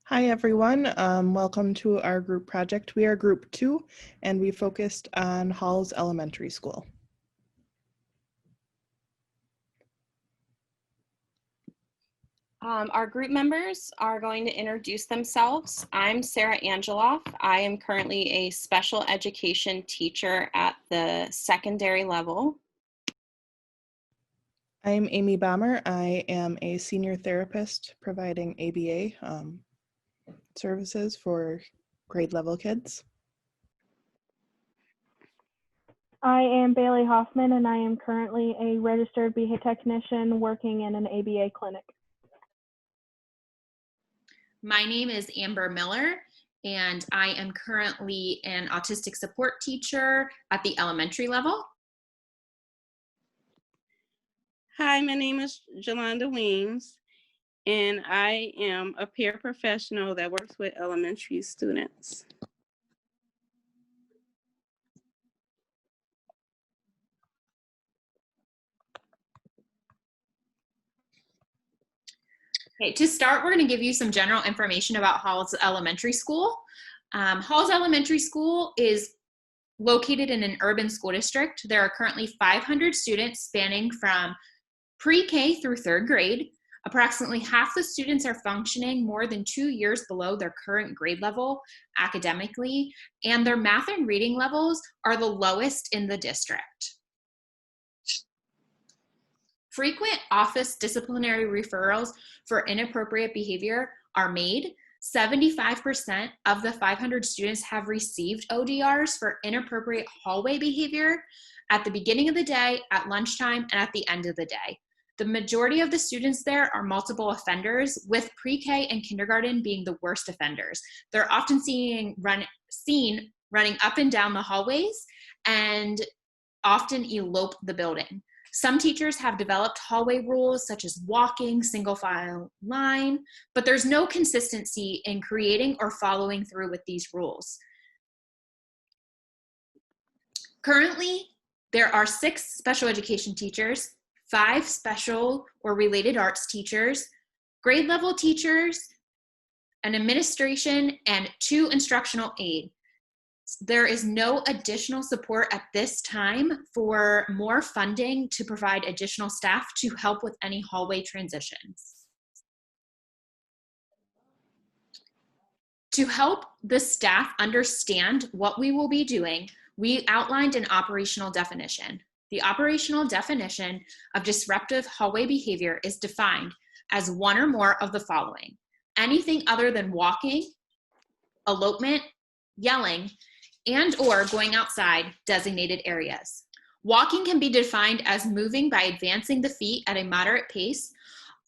Hi, everyone. Welcome to our group project. We are Group 2, and we focused on Halls Elementary School. Our group members are going to introduce themselves. I'm Sarah Angeloff. I am currently a special education teacher at the secondary level. I'm Amy Bomber. I am a senior therapist providing ABA services for grade level kids. I am Bailey Hoffman, and I am currently a registered behavior technician working in an ABA clinic. My name is Amber Miller, and I am currently an autistic support teacher at the elementary level. Hi, my name is Jolanda Weems, and I am a paraprofessional that works with elementary students. Okay, to start, we're going to give you some general information about Halls Elementary School. Halls Elementary School is located in an urban school district. There are currently 500 students spanning from pre-K through third grade. Approximately half the students are functioning more than 2 years below their current grade level academically, and their math and reading levels are the lowest in the district. Frequent office disciplinary referrals for inappropriate behavior are made. 75% of the 500 students have received ODRs for inappropriate hallway behavior at the beginning of the day, at lunchtime, and at the end of the day. The majority of the students there are multiple offenders, with pre-K and kindergarten being the worst offenders. They're often seen running up and down the hallways and often elope the building. Some teachers have developed hallway rules such as walking, single file line, but there's no consistency in creating or following through with these rules. Currently, there are 6 special education teachers, 5 special or related arts teachers, grade level teachers, an administration, and 2 instructional aides. There is no additional support at this time for more funding to provide additional staff to help with any hallway transitions. To help the staff understand what we will be doing, we outlined an operational definition. The operational definition of disruptive hallway behavior is defined as one or more of the following: anything other than walking, elopement, yelling, and/or going outside designated areas. Walking can be defined as moving by advancing the feet at a moderate pace,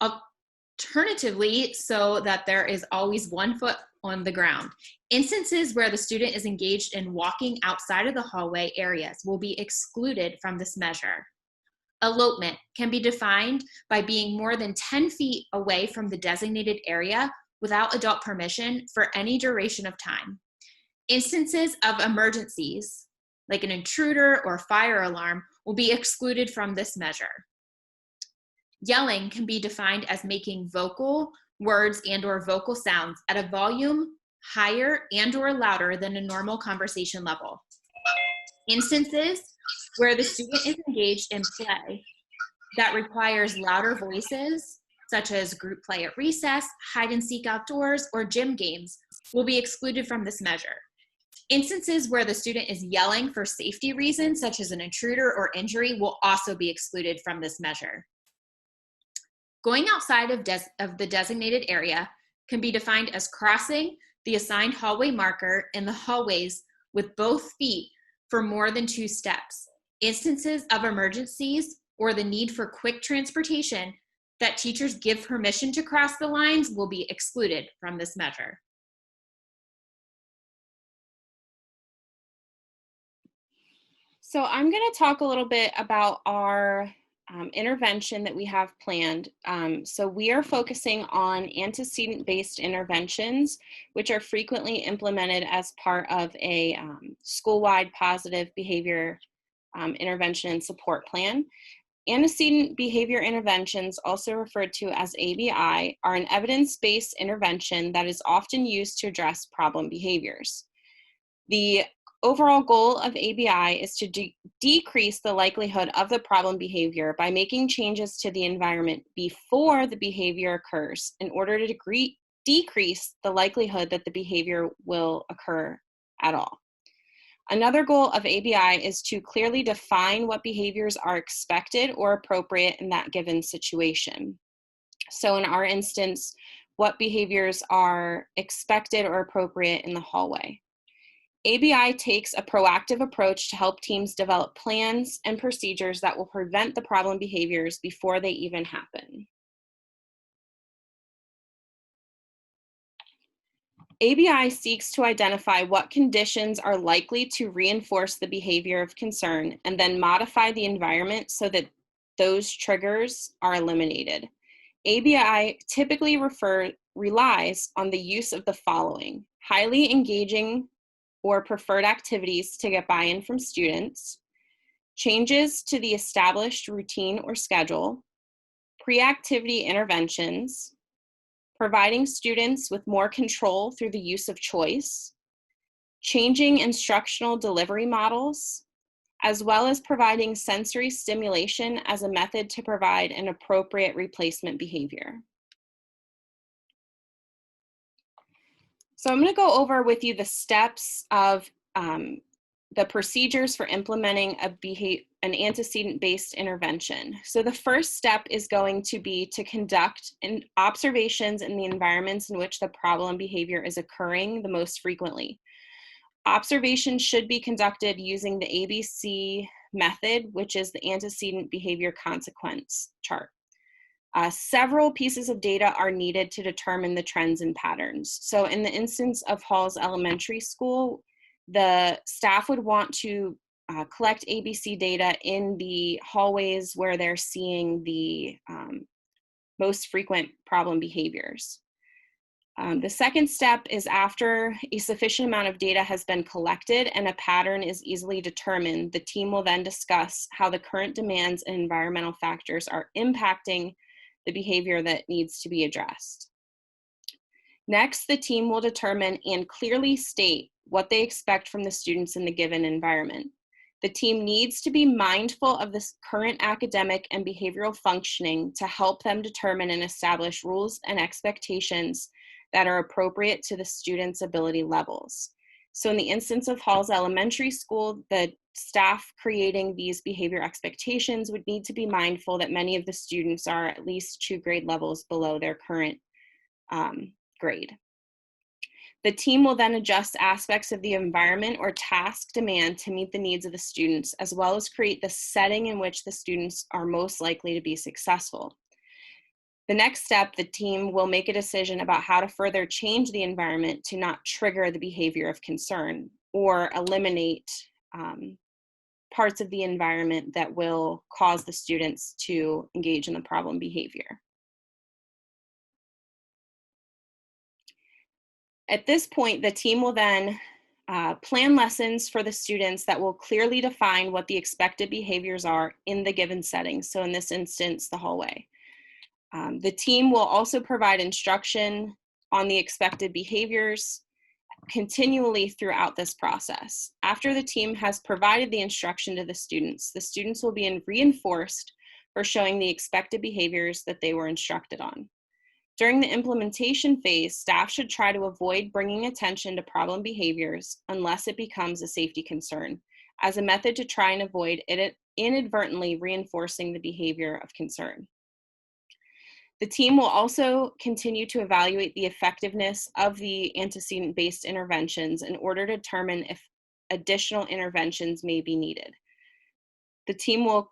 alternatively so that there is always one foot on the ground. Instances where the student is engaged in walking outside of the hallway areas will be excluded from this measure. Elopement can be defined by being more than 10 feet away from the designated area without adult permission for any duration of time. Instances of emergencies, like an intruder or fire alarm, will be excluded from this measure. Yelling can be defined as making vocal words and/or vocal sounds at a volume higher and/or louder than a normal conversation level. Instances where the student is engaged in play that requires louder voices, such as group play at recess, hide and seek outdoors, or gym games, will be excluded from this measure. Instances where the student is yelling for safety reasons, such as an intruder or injury, will also be excluded from this measure. Going outside of the designated area can be defined as crossing the assigned hallway marker in the hallways with both feet for more than 2 steps. Instances of emergencies or the need for quick transportation that teachers give permission to cross the lines will be excluded from this measure. So I'm going to talk a little bit about our intervention that we have planned. So we are focusing on antecedent-based interventions, which are frequently implemented as part of a school-wide positive behavior intervention and support plan. Antecedent behavior interventions, also referred to as ABI, are an evidence-based intervention that is often used to address problem behaviors. The overall goal of ABI is to decrease the likelihood of the problem behavior by making changes to the environment before the behavior occurs in order to decrease the likelihood that the behavior will occur at all. Another goal of ABI is to clearly define what behaviors are expected or appropriate in that given situation. So in our instance, what behaviors are expected or appropriate in the hallway. ABI takes a proactive approach to help teams develop plans and procedures that will prevent the problem behaviors before they even happen. ABI seeks to identify what conditions are likely to reinforce the behavior of concern and then modify the environment so that those triggers are eliminated. ABI typically relies on the use of the following: highly engaging or preferred activities to get buy-in from students, changes to the established routine or schedule, pre-activity interventions, providing students with more control through the use of choice, changing instructional delivery models, as well as providing sensory stimulation as a method to provide an appropriate replacement behavior. So I'm going to go over with you the steps of the procedures for implementing an antecedent-based intervention. So the first step is going to be to conduct observations in the environments in which the problem behavior is occurring the most frequently. Observations should be conducted using the ABC method, which is the antecedent behavior consequence chart. Several pieces of data are needed to determine the trends and patterns. So in the instance of Halls Elementary School, the staff would want to collect ABC data in the hallways where they're seeing the most frequent problem behaviors. The second step is after a sufficient amount of data has been collected and a pattern is easily determined, the team will then discuss how the current demands and environmental factors are impacting the behavior that needs to be addressed. Next, the team will determine and clearly state what they expect from the students in the given environment. The team needs to be mindful of this current academic and behavioral functioning to help them determine and establish rules and expectations that are appropriate to the students' ability levels. So in the instance of Halls Elementary School, the staff creating these behavior expectations would need to be mindful that many of the students are at least 2 grade levels below their current grade. The team will then adjust aspects of the environment or task demand to meet the needs of the students, as well as create the setting in which the students are most likely to be successful. The next step, the team will make a decision about how to further change the environment to not trigger the behavior of concern or eliminate parts of the environment that will cause the students to engage in the problem behavior. At this point, the team will then plan lessons for the students that will clearly define what the expected behaviors are in the given setting. So in this instance, the hallway. The team will also provide instruction on the expected behaviors continually throughout this process. After the team has provided the instruction to the students will be reinforced for showing the expected behaviors that they were instructed on. During the implementation phase, staff should try to avoid bringing attention to problem behaviors unless it becomes a safety concern, as a method to try and avoid it inadvertently reinforcing the behavior of concern. The team will also continue to evaluate the effectiveness of the antecedent-based interventions in order to determine if additional interventions may be needed. The team will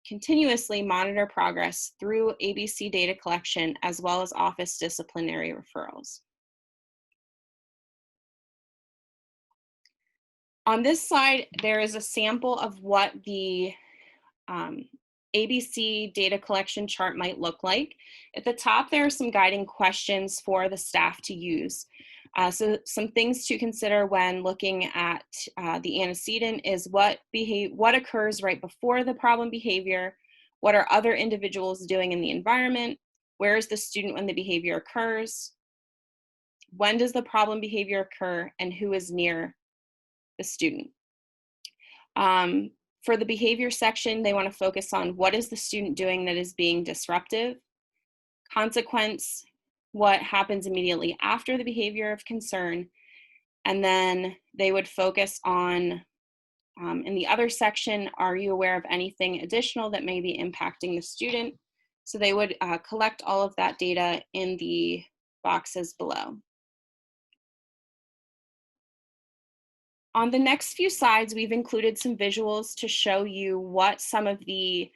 continuously monitor progress through ABC data collection as well as office disciplinary referrals. On this slide, there is a sample of what the ABC data collection chart might look like. At the top, there are some guiding questions for the staff to use. So some things to consider when looking at the antecedent is what occurs right before the problem behavior, what are other individuals doing in the environment, where is the student when the behavior occurs, when does the problem behavior occur, and who is near the student. For the behavior section, they want to focus on what is the student doing that is being disruptive, consequence, what happens immediately after the behavior of concern, and then they would focus on, in the other section, are you aware of anything additional that may be impacting the student? So they would collect all of that data in the boxes below. On the next few slides, we've included some visuals to show you what some of the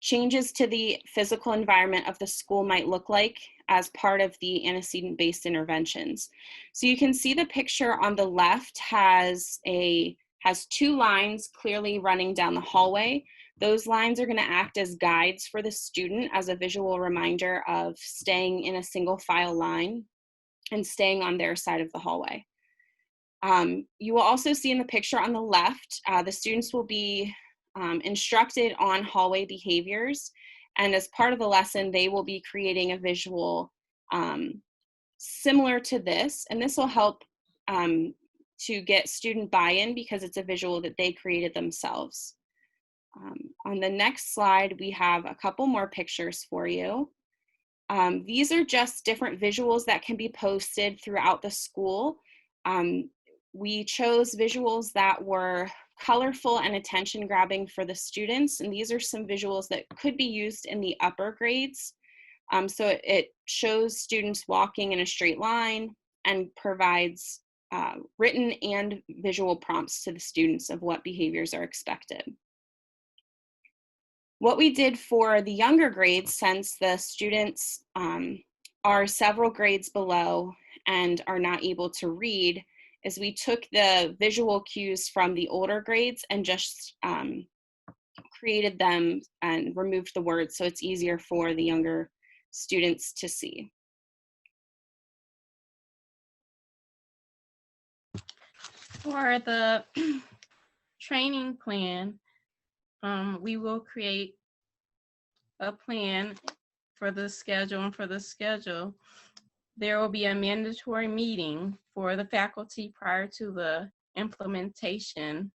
changes to the physical environment of the school might look like as part of the antecedent-based interventions. So you can see the picture on the left has two lines clearly running down the hallway. Those lines are going to act as guides for the student as a visual reminder of staying in a single file line and staying on their side of the hallway. You will also see in the picture on the left, the students will be instructed on hallway behaviors. And as part of the lesson, they will be creating a visual similar to this. And this will help to get student buy-in because it's a visual that they created themselves. On the next slide, we have a couple more pictures for you. These are just different visuals that can be posted throughout the school. We chose visuals that were colorful and attention grabbing for the students, and these are some visuals that could be used in the upper grades. So it shows students walking in a straight line and provides written and visual prompts to the students of what behaviors are expected. What we did for the younger grades, since the students are several grades below and are not able to read, is we took the visual cues from the older grades and just created them and removed the words so it's easier for the younger students to see. For the training plan, we will create a plan for the schedule, and for the schedule, there will be a mandatory meeting for the faculty prior to the implementation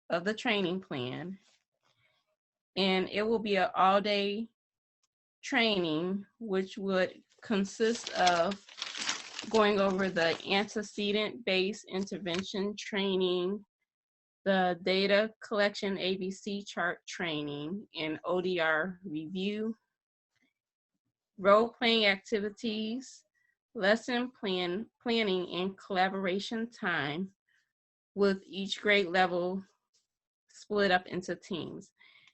of the training plan. And it will be an all-day training, which would consist of going over the antecedent-based intervention training, the data collection ABC chart training, and ODR review, role-playing activities, lesson planning and collaboration time, with each grade level split up into teams.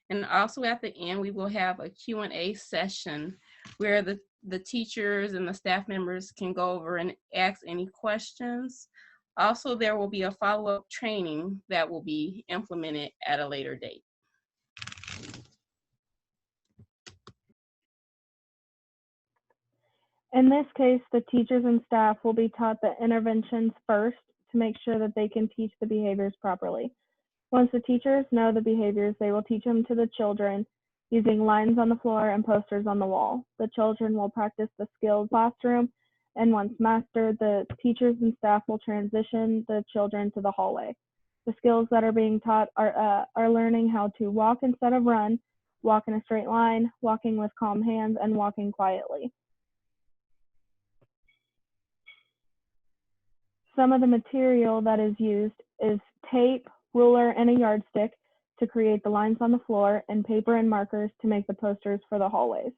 And also at the end, we will have a Q&A session where the teachers and the staff members can go over and ask any questions. Also, there will be a follow-up training that will be implemented at a later date. In this case, the teachers and staff will be taught the interventions first to make sure that they can teach the behaviors properly. Once the teachers know the behaviors, they will teach them to the children using lines on the floor and posters on the wall. The children will practice the skills in the classroom, and once mastered, the teachers and staff will transition the children to the hallway. The skills that are being taught are learning how to walk instead of run, walk in a straight line, walking with calm hands, and walking quietly. Some of the material that is used is tape, ruler, and a yardstick to create the lines on the floor, and paper and markers to make the posters for the hallways.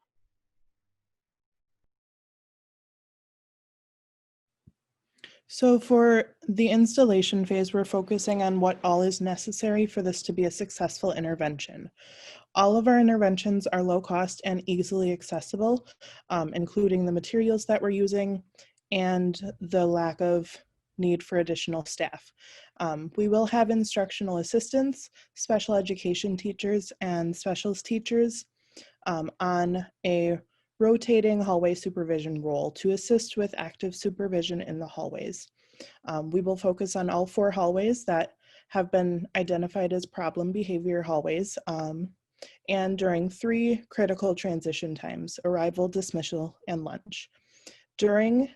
So for the installation phase, we're focusing on what all is necessary for this to be a successful intervention. All of our interventions are low cost and easily accessible, including the materials that we're using and the lack of need for additional staff. We will have instructional assistants, special education teachers, and specialist teachers on a rotating hallway supervision role to assist with active supervision in the hallways. We will focus on all 4 hallways that have been identified as problem behavior hallways, and during 3 critical transition times: arrival, dismissal, and lunch. During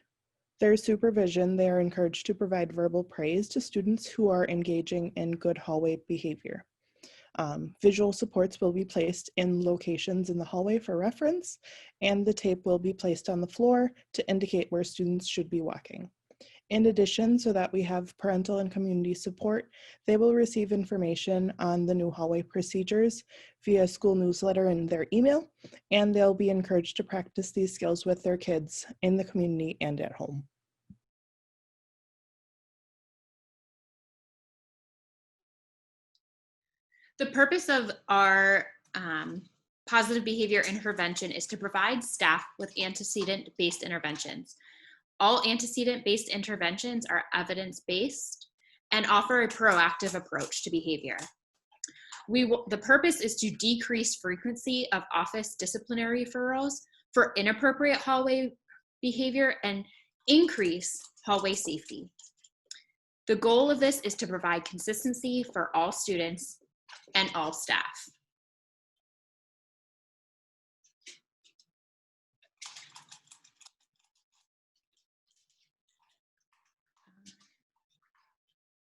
their supervision, they are encouraged to provide verbal praise to students who are engaging in good hallway behavior. Visual supports will be placed in locations in the hallway for reference, and the tape will be placed on the floor to indicate where students should be walking. In addition, so that we have parental and community support, they will receive information on the new hallway procedures via school newsletter and their email, and they'll be encouraged to practice these skills with their kids in the community and at home. The purpose of our positive behavior intervention is to provide staff with antecedent-based interventions. All antecedent-based interventions are evidence-based and offer a proactive approach to behavior. The purpose is to decrease frequency of office disciplinary referrals for inappropriate hallway behavior and increase hallway safety. The goal of this is to provide consistency for all students and all staff.